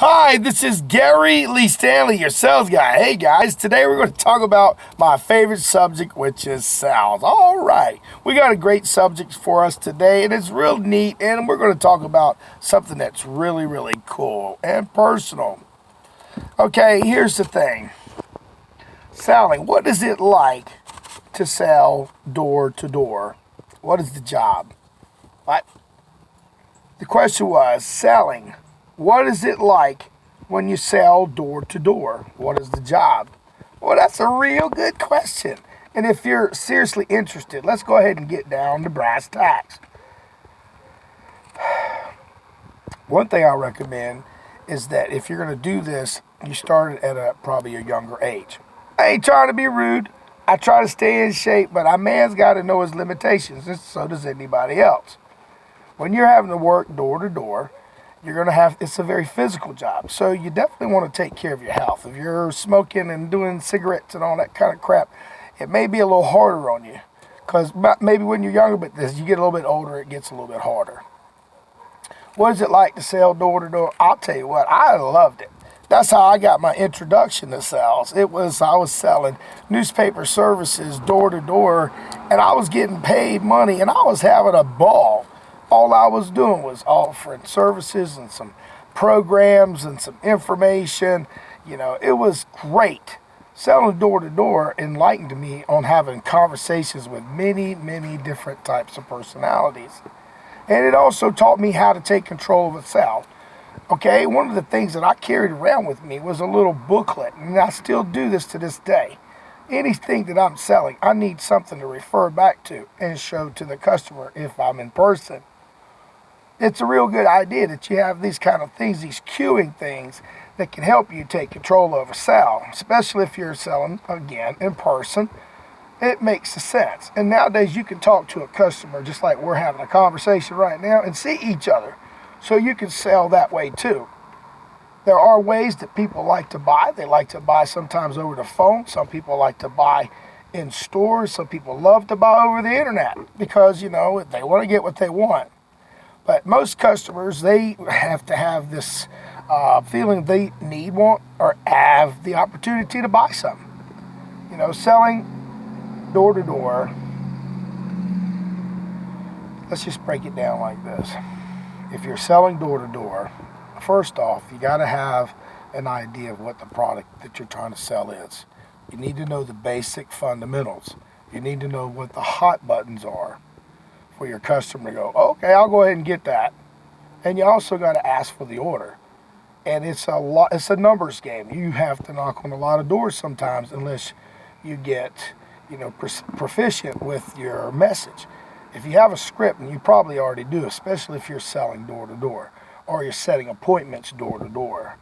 Hi, this is Gary Lee Stanley, your sales guy. Hey guys, today we're going to talk about my favorite subject, which is sales. All right, we got a great subject for us today, and it's real neat, and we're going to talk about something that's really, really cool and personal. Okay, here's the thing. Selling, what is it like to sell door to door? What is the job? What? The question was, selling. What is it like when you sell door to door? What is the job? Well, that's a real good question. And if you're seriously interested, let's go ahead and get down to brass tacks. One thing I recommend is that if you're going to do this, you start it at probably a younger age. I ain't trying to be rude. I try to stay in shape, but a man's got to know his limitations, and so does anybody else. When you're having to work door to door, it's a very physical job. So you definitely want to take care of your health. If you're smoking and doing cigarettes and all that kind of crap, it may be a little harder on you. Because maybe when you're younger, but as you get a little bit older, it gets a little bit harder. What is it like to sell door to door? I'll tell you what, I loved it. That's how I got my introduction to sales. I was selling newspaper services door to door, and I was getting paid money, and I was having a ball. All I was doing was offering services and some programs and some information. You know, it was great. Selling door to door enlightened me on having conversations with many, many different types of personalities. And it also taught me how to take control of a sale. Okay, one of the things that I carried around with me was a little booklet, and I still do this to this day. Anything that I'm selling, I need something to refer back to and show to the customer if I'm in person. It's a real good idea that you have these kind of things, these queuing things that can help you take control of a sale, especially if you're selling, again, in person. It makes sense. And nowadays you can talk to a customer just like we're having a conversation right now and see each other. So you can sell that way too. There are ways that people like to buy. They like to buy sometimes over the phone. Some people like to buy in stores. Some people love to buy over the internet because, they want to get what they want. But most customers, they have to have this feeling they need, want, or have the opportunity to buy something. Selling door to door, let's just break it down like this. If you're selling door to door, first off, you got to have an idea of what the product that you're trying to sell is. You need to know the basic fundamentals. You need to know what the hot buttons are for your customer to go, okay, I'll go ahead and get that. And you also got to ask for the order. And it's a numbers game. You have to knock on a lot of doors sometimes unless you get, proficient with your message. If you have a script, and you probably already do, especially if you're selling door to door or you're setting appointments door to door,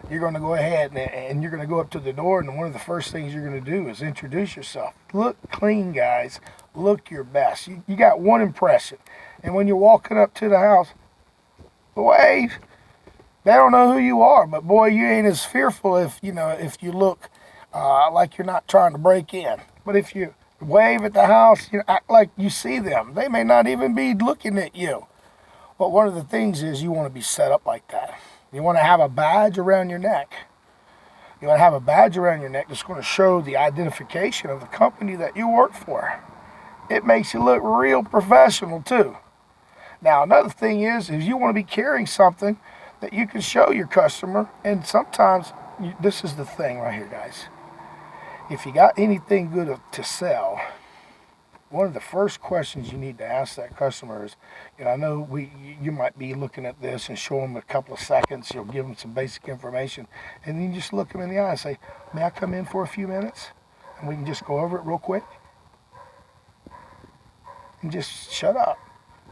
you're going to go ahead and you're going to go up to the door, and one of the first things you're going to do is introduce yourself. Look clean, guys. Look your best. You got one impression. And when you're walking up to the house, wave. They don't know who you are, but boy, you ain't as fearful if you look like you're not trying to break in. But if you wave at the house, act like you see them. They may not even be looking at you. But one of the things is you want to be set up like that. You want to have a badge around your neck. You want to have a badge around your neck that's going to show the identification of the company that you work for. It makes you look real professional too. Now, another thing is you want to be carrying something that you can show your customer. And sometimes, this is the thing right here, guys. If you got anything good to sell, one of the first questions you need to ask that customer is, I know you might be looking at this and show them a couple of seconds. You'll give them some basic information, and then you just look them in the eye and say, may I come in for a few minutes? And we can just go over it real quick. And just shut up.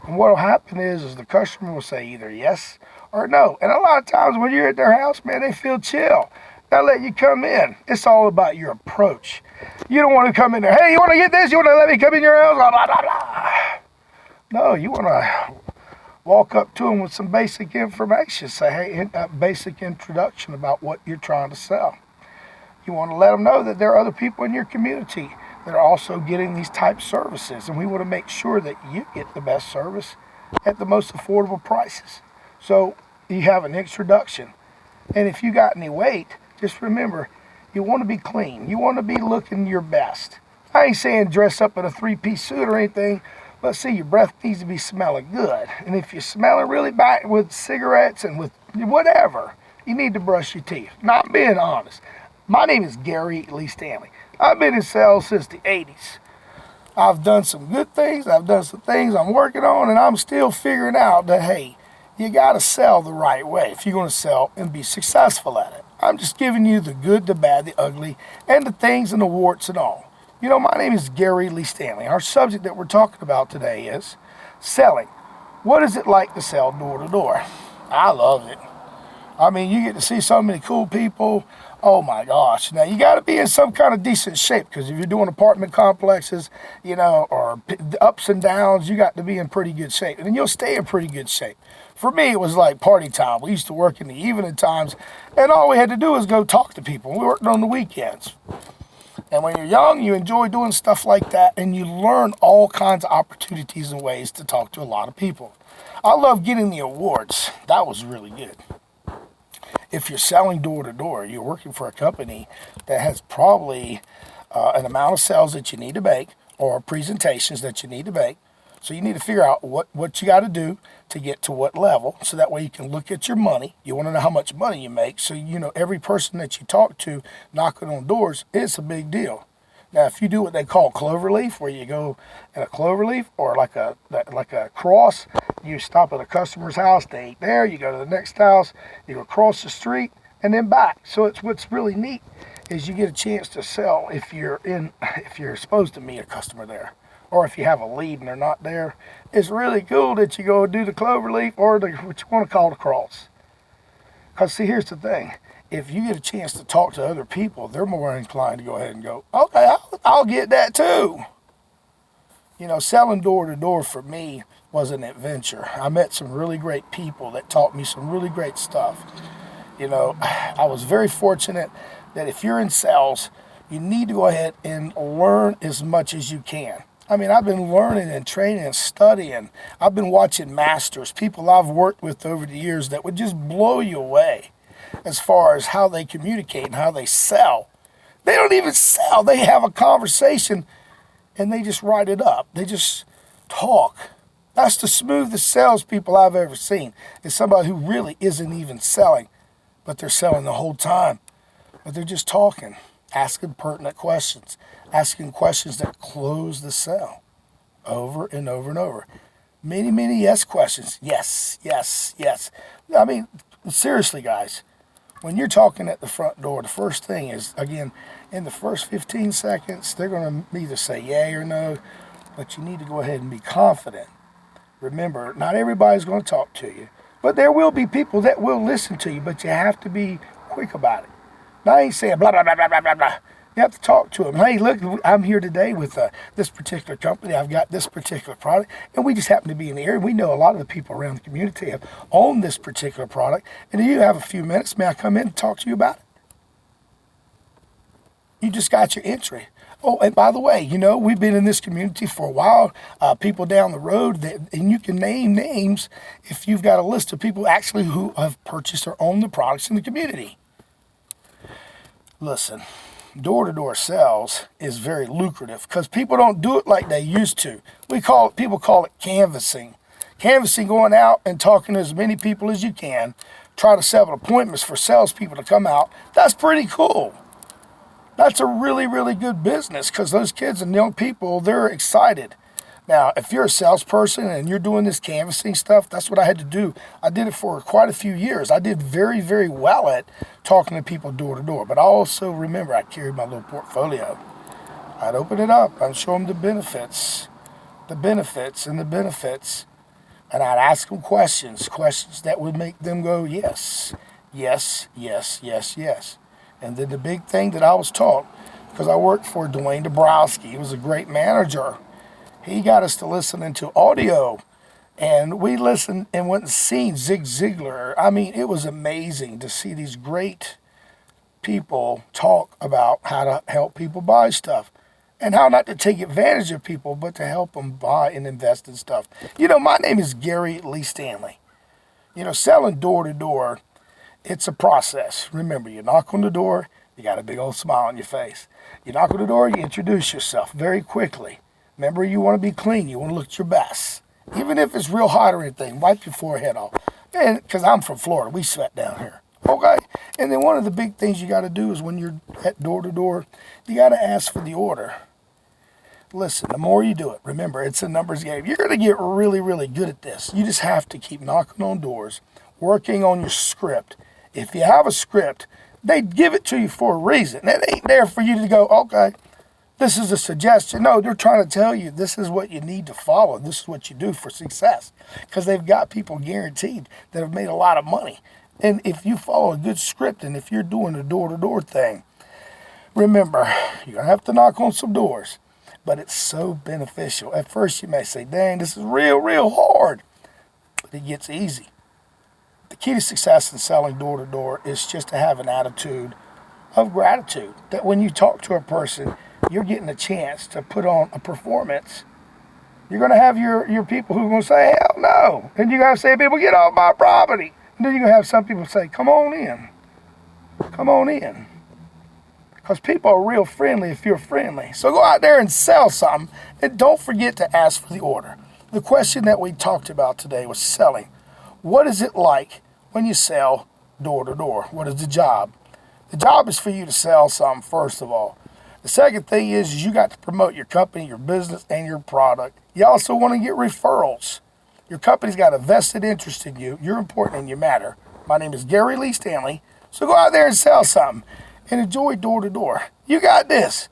And what will happen is the customer will say either yes or no. And a lot of times when you're at their house, man, they feel chill. They'll let you come in. It's all about your approach. You don't want to come in there, hey, you want to get this? You want to let me come in your house? Blah, blah, blah, blah. No, you want to walk up to them with some basic information. Say, hey, a basic introduction about what you're trying to sell. You want to let them know that there are other people in your community that are also getting these type services. And we want to make sure that you get the best service at the most affordable prices. So you have an introduction. And if you got any weight, just remember, you want to be clean. You want to be looking your best. I ain't saying dress up in a three-piece suit or anything, but see, your breath needs to be smelling good. And if you're smelling really bad with cigarettes and with whatever, you need to brush your teeth. Not being honest. My name is Gary Lee Stanley. I've been in sales since the 80s. I've done some good things. I've done some things I'm working on, and I'm still figuring out that, hey, you got to sell the right way if you're going to sell and be successful at it. I'm just giving you the good, the bad, the ugly, and the things and the warts and all. You know, my name is Gary Lee Stanley. Our subject that we're talking about today is selling. What is it like to sell door to door? I love it. I mean, you get to see so many cool people. Oh my gosh. Now, you got to be in some kind of decent shape, because if you're doing apartment complexes, you know, or ups and downs, you got to be in pretty good shape. And then you'll stay in pretty good shape. For me, it was like party time. We used to work in the evening times, and all we had to do was go talk to people. We worked on the weekends. And when you're young, you enjoy doing stuff like that, and you learn all kinds of opportunities and ways to talk to a lot of people. I love getting the awards. That was really good. If you're selling door to door, you're working for a company that has probably an amount of sales that you need to make, or presentations that you need to make. So you need to figure out what you got to do to get to what level, so that way you can look at your money. You want to know how much money you make, so you know every person that you talk to knocking on doors, it's a big deal. Now, if you do what they call cloverleaf, where you go in a cloverleaf or like a cross, you stop at a customer's house, they eat there, you go to the next house, you go across the street, and then back. So it's what's really neat is you get a chance to sell if you're supposed to meet a customer there. Or if you have a lead and they're not there. It's really cool that you go do the cloverleaf or what you want to call the cross. Because see, here's the thing. If you get a chance to talk to other people, they're more inclined to go ahead and go, okay, I'll get that too. You know, selling door to door for me was an adventure. I met some really great people that taught me some really great stuff. You know, I was very fortunate that if you're in sales, you need to go ahead and learn as much as you can. I mean, I've been learning and training and studying. I've been watching masters, people I've worked with over the years that would just blow you away as far as how they communicate and how they sell. They don't even sell. They have a conversation and they just write it up. They just talk. That's the smoothest salespeople I've ever seen. Is somebody who really isn't even selling, but they're selling the whole time. But they're just talking, asking pertinent questions, asking questions that close the sale over and over and over. Many, many yes questions. Yes, yes, yes. I mean, seriously, guys, when you're talking at the front door, the first thing is, again, in the first 15 seconds, they're going to either say yay or no, but you need to go ahead and be confident. Remember, not everybody's going to talk to you, but there will be people that will listen to you, but you have to be quick about it. Now, I ain't saying blah, blah, blah, blah, blah, blah, blah. You have to talk to them. Hey, look, I'm here today with this particular company. I've got this particular product, and we just happen to be in the area. We know a lot of the people around the community have owned this particular product. And do you have a few minutes? May I come in and talk to you about it? You just got your entry. Oh, and by the way, you know, we've been in this community for a while. People down the road, and you can name names if you've got a list of people actually who have purchased or owned the products in the community. Listen. Door-to-door sales is very lucrative because people don't do it like they used to. People call it canvassing. Canvassing, going out and talking to as many people as you can, try to set up appointments for salespeople to come out. That's pretty cool. That's a really, really good business because those kids and young people, they're excited. Now, if you're a salesperson and you're doing this canvassing stuff, that's what I had to do. I did it for quite a few years. I did very, very well at talking to people door to door. But I also remember I carried my little portfolio. I'd open it up. I'd show them the benefits, and the benefits. And I'd ask them questions that would make them go, yes, yes, yes, yes, yes. And then the big thing that I was taught, because I worked for Dwayne Dabrowski. He was a great manager. He got us to listening to audio, and we listened and went and seen Zig Ziglar. I mean, it was amazing to see these great people talk about how to help people buy stuff and how not to take advantage of people, but to help them buy and invest in stuff. You know, my name is Gary Lee Stanley. You know, selling door to door It's a process. Remember, you knock on the door, you got a big old smile on your face. You knock on the door, you introduce yourself very quickly. Remember, you want to be clean. You want to look your best. Even if it's real hot or anything, wipe your forehead off. And because I'm from Florida, we sweat down here. Okay? And then one of the big things you got to do is when you're at door to door, you got to ask for the order. Listen, the more you do it, remember, it's a numbers game. You're going to get really, really good at this. You just have to keep knocking on doors, working on your script. If you have a script, they give it to you for a reason. It ain't there for you to go, okay, this is a suggestion. No, they're trying to tell you this is what you need to follow. This is what you do for success. Because they've got people guaranteed that have made a lot of money. And if you follow a good script and if you're doing a door-to-door thing, remember, you're going to have to knock on some doors. But it's so beneficial. At first you may say, dang, this is real, real hard. But it gets easy. The key to success in selling door-to-door is just to have an attitude of gratitude. That when you talk to a person, you're getting a chance to put on a performance. You're going to have your people who are going to say, hell no. And you're going to say, people, get off my property. And then you're going to have some people say, come on in. Come on in. Because people are real friendly if you're friendly. So go out there and sell something. And don't forget to ask for the order. The question that we talked about today was selling. What is it like when you sell door to door? What is the job? The job is for you to sell something, first of all. The second thing is you got to promote your company, your business, and your product. You also want to get referrals. Your company's got a vested interest in you. You're important and you matter. My name is Gary Lee Stanley. So go out there and sell something and enjoy door to door. You got this.